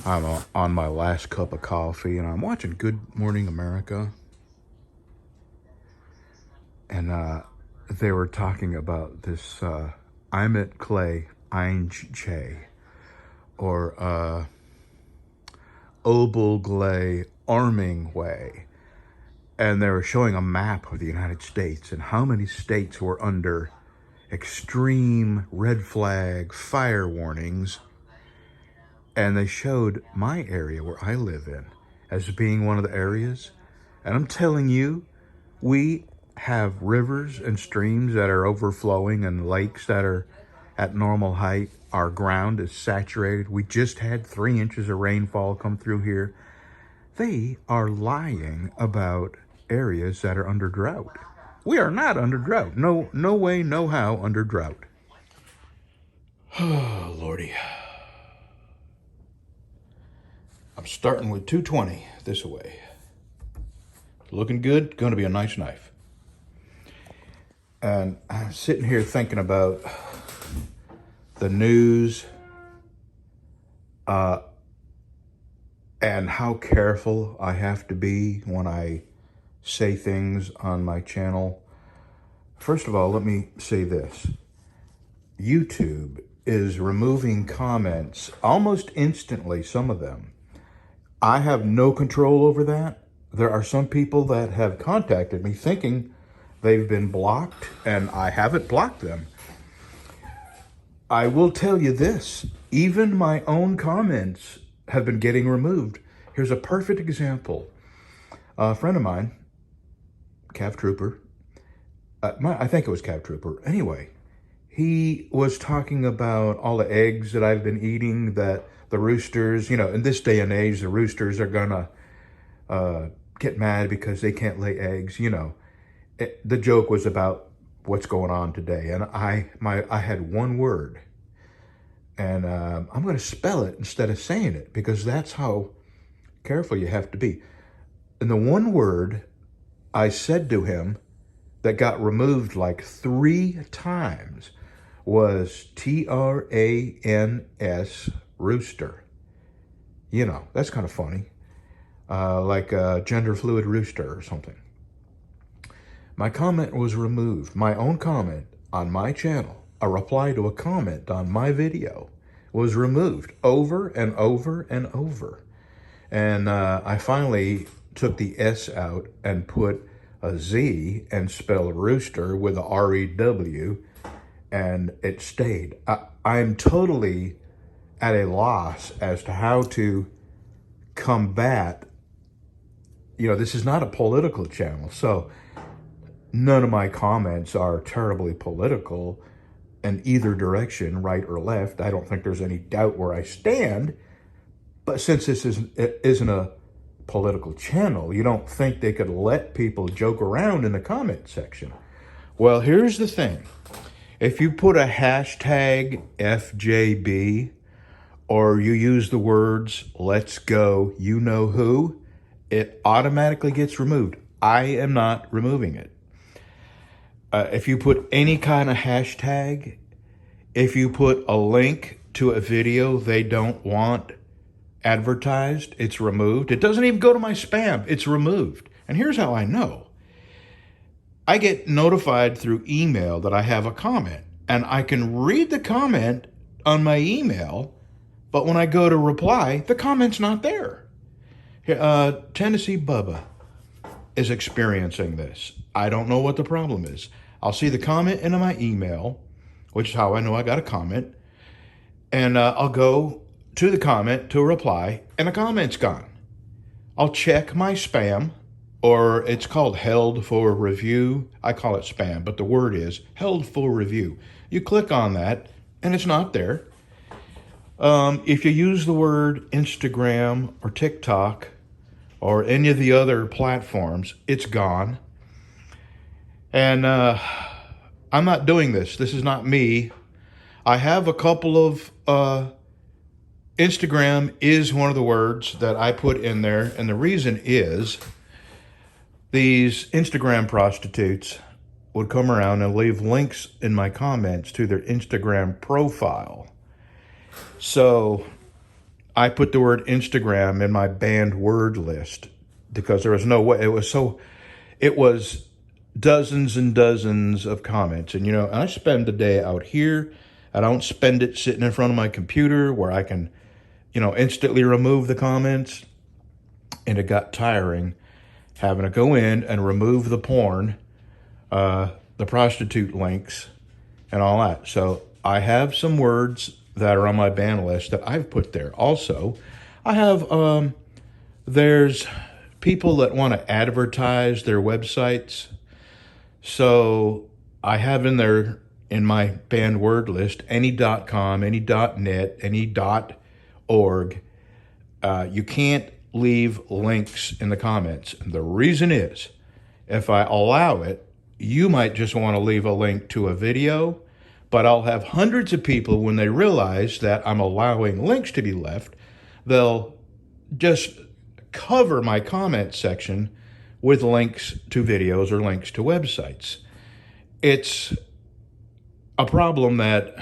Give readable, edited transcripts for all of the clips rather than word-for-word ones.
I'm on my last cup of coffee, and I'm watching Good Morning America. And they were talking about this I'm at Clay Einche, or Obel Glay Arming Way. And they were showing a map of the United States and how many states were under extreme red flag fire warnings. And they showed my area where I live in as being one of the areas. And I'm telling you, we have rivers and streams that are overflowing and lakes that are at normal height. Our ground is saturated. We just had 3 inches of rainfall come through here. They are lying about areas that are under drought. We are not under drought. No way, no how under drought. Oh, Lordy. I'm starting with 220 this way. Looking good, gonna be a nice knife. And I'm sitting here thinking about the news and how careful I have to be when I say things on my channel. First of all, let me say this. YouTube is removing comments almost instantly, some of them. I have no control over that. There are some people that have contacted me thinking they've been blocked, and I haven't blocked them. I will tell you this, even my own comments have been getting removed. Here's a perfect example. A friend of mine, Cav Trooper, I think it was Cav Trooper. Anyway, he was talking about all the eggs that I've been eating, that the roosters, in this day and age, the roosters are gonna get mad because they can't lay eggs. The joke was about what's going on today, and I had one word, and I'm going to spell it instead of saying it because that's how careful you have to be. And the one word I said to him that got removed like 3 times was TRANS, rooster. That's kind of funny. Like a gender fluid rooster or something. My comment was removed. My own comment on my channel, a reply to a comment on my video, was removed over and over and over. And I finally took the S out and put a Z and spelled rooster with a R-E-W, and it stayed. I'm totally at a loss as to how to combat. This is not a political channel, so none of my comments are terribly political in either direction, right or left. I don't think there's any doubt where I stand. But since this isn't a political channel, you don't think they could let people joke around in the comment section. Well, here's the thing. If you put a hashtag FJB, or you use the words, let's go, you know who, it automatically gets removed. I am not removing it. If you put any kind of hashtag, if you put a link to a video they don't want advertised, it's removed. It doesn't even go to my spam, it's removed. And here's how I know. I get notified through email that I have a comment, and I can read the comment on my email, but when I go to reply, the comment's not there. Tennessee Bubba is experiencing this. I don't know what the problem is. I'll see the comment in my email, which is how I know I got a comment, and I'll go to the comment to reply, and the comment's gone. I'll check my spam, or it's called held for review. I call it spam, but the word is held for review. You click on that, and it's not there. If you use the word Instagram or TikTok or any of the other platforms, it's gone. And I'm not doing this. This is not me. I have a couple of, Instagram is one of the words that I put in there. And the reason is these Instagram prostitutes would come around and leave links in my comments to their Instagram profile. So I put the word Instagram in my banned word list because there was no way. It was dozens and dozens of comments. And, I spend the day out here. I don't spend it sitting in front of my computer where I can, instantly remove the comments. And it got tiring having to go in and remove the porn, the prostitute links, and all that. So I have some words that are on my ban list that I've put there. Also, I have, there's people that want to advertise their websites. So I have in there in my banned word list any .com, any .net, any .org. You can't leave links in the comments. And the reason is, if I allow it, you might just want to leave a link to a video, but I'll have hundreds of people, when they realize that I'm allowing links to be left, they'll just cover my comment section with links to videos or links to websites. It's a problem that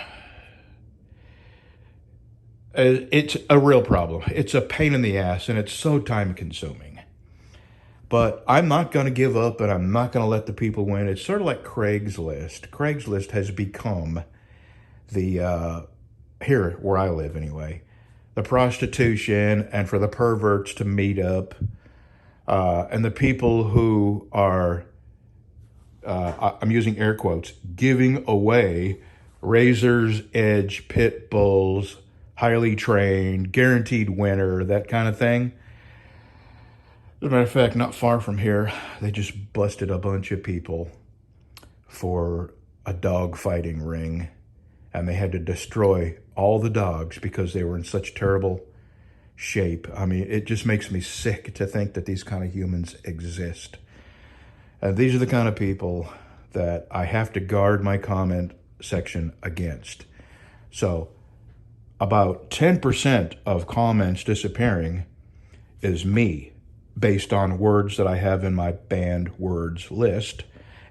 it's a real problem. It's a pain in the ass, and it's so time consuming. But I'm not going to give up, and I'm not going to let the people win. It's sort of like Craigslist. Craigslist has become the, here where I live anyway, the prostitution, and for the perverts to meet up, and the people who are, I'm using air quotes, giving away razor's edge pit bulls, highly trained, guaranteed winner, that kind of thing. As a matter of fact, not far from here, they just busted a bunch of people for a dog fighting ring, and they had to destroy all the dogs because they were in such terrible shape. I mean, it just makes me sick to think that these kind of humans exist. And these are the kind of people that I have to guard my comment section against. So about 10% of comments disappearing is me, based on words that I have in my banned words list.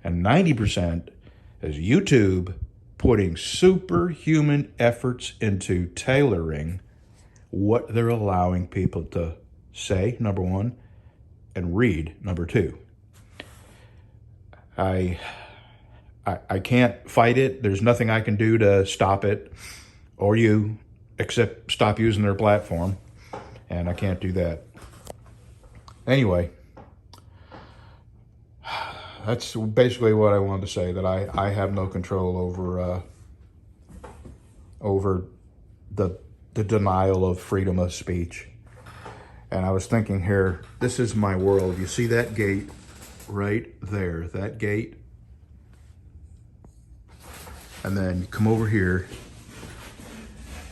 And 90% is YouTube putting superhuman efforts into tailoring what they're allowing people to say, number one, and read, number two. I can't fight it. There's nothing I can do to stop it, or you, except stop using their platform. And I can't do that. Anyway, that's basically what I wanted to say, that I have no control over the denial of freedom of speech. And I was thinking here, this is my world. You see that gate right there, that gate? And then you come over here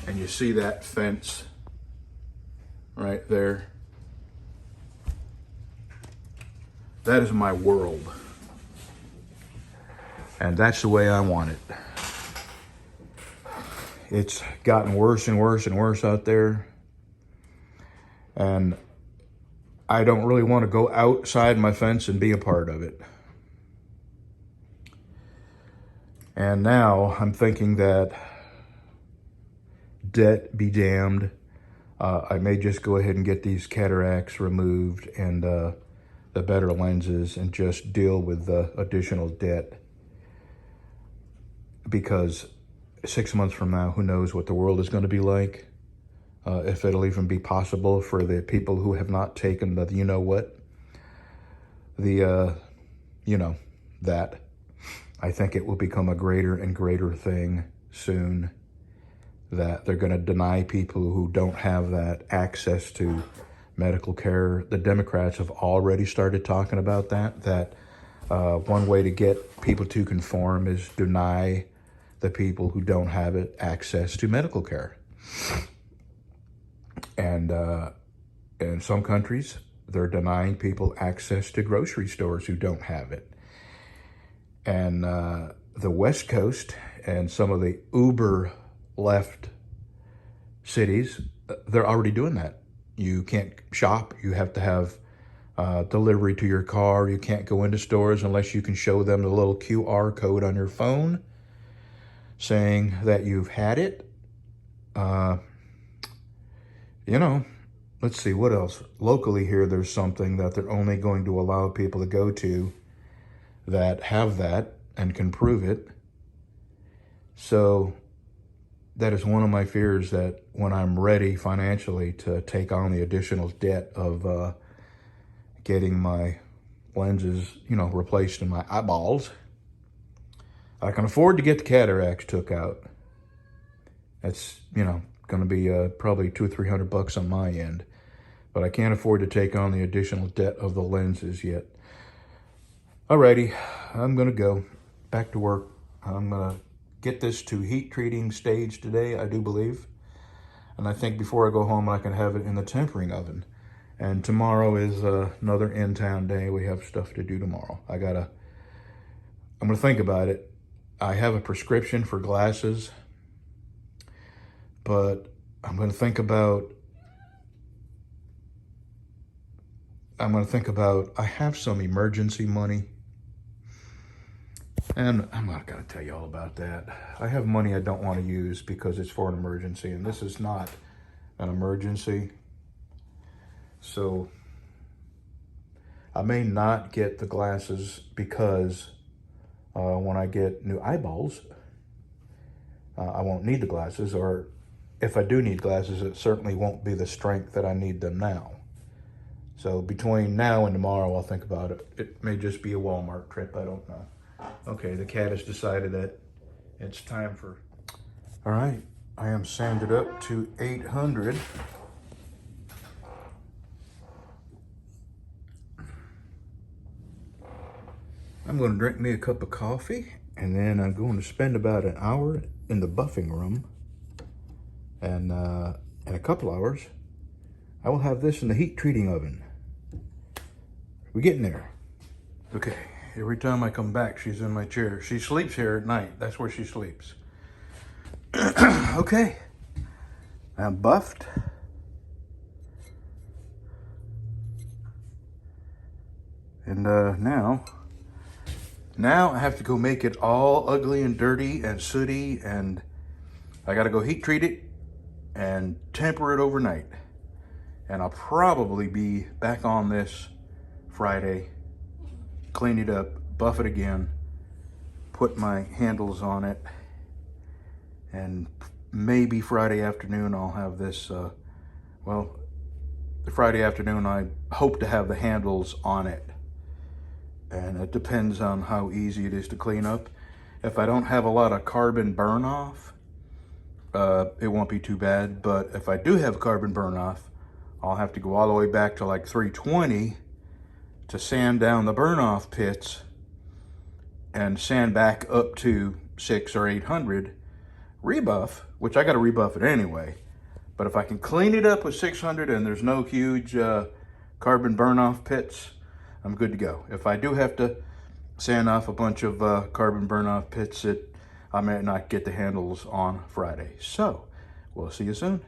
and you see that fence right there. That is my world. And that's the way I want it. It's gotten worse and worse and worse out there. And I don't really want to go outside my fence and be a part of it. And now I'm thinking that, debt be damned, I may just go ahead and get these cataracts removed and the better lenses and just deal with the additional debt. Because 6 months from now, who knows what the world is going to be like. If it'll even be possible for the people who have not taken the, that. I think it will become a greater and greater thing soon, that they're going to deny people who don't have that access to medical care. The Democrats have already started talking about that one way to get people to conform is deny the people who don't have it access to medical care. And in some countries, they're denying people access to grocery stores who don't have it. And the West Coast and some of the uber left cities, they're already doing that. You can't shop. You have to have delivery to your car. You can't go into stores unless you can show them the little QR code on your phone saying that you've had it. You know, let's see, what else? Locally here, there's something that they're only going to allow people to go to that have that and can prove it. So that is one of my fears, that when I'm ready financially to take on the additional debt of getting my lenses, replaced in my eyeballs, I can afford to get the cataracts took out. That's, going to be probably $200 or $300 on my end. But I can't afford to take on the additional debt of the lenses yet. Alrighty, I'm going to go back to work. I'm going to get this to heat treating stage today, I do believe. And I think before I go home, I can have it in the tempering oven. And tomorrow is another in-town day. We have stuff to do tomorrow. I'm going to think about it. I have a prescription for glasses, but I'm going to think about, I have some emergency money. And I'm not going to tell you all about that. I have money I don't want to use because it's for an emergency, and this is not an emergency. So I may not get the glasses because when I get new eyeballs, I won't need the glasses, or if I do need glasses, it certainly won't be the strength that I need them now. So between now and tomorrow, I'll think about it. It may just be a Walmart trip, I don't know. Okay, the cat has decided that it's time for... All right, I am sanded up to 800. I'm going to drink me a cup of coffee, and then I'm going to spend about an hour in the buffing room. And in a couple hours, I will have this in the heat treating oven. We're getting there. Okay, every time I come back, she's in my chair. She sleeps here at night. That's where she sleeps. Okay, I'm buffed. And now I have to go make it all ugly and dirty and sooty, and I gotta go heat treat it and temper it overnight. And I'll probably be back on this Friday, clean it up, buff it again, put my handles on it, and maybe Friday afternoon I'll have this, the Friday afternoon I hope to have the handles on it. And it depends on how easy it is to clean up. If I don't have a lot of carbon burn off, it won't be too bad. But if I do have carbon burn off, I'll have to go all the way back to like 320 to sand down the burn off pits and sand back up to 600 or 800, rebuff, which I got to rebuff it anyway. But if I can clean it up with 600 and there's no huge carbon burn off pits, I'm good to go. If I do have to sand off a bunch of carbon burn off pits, I may not get the handles on Friday. So we'll see you soon.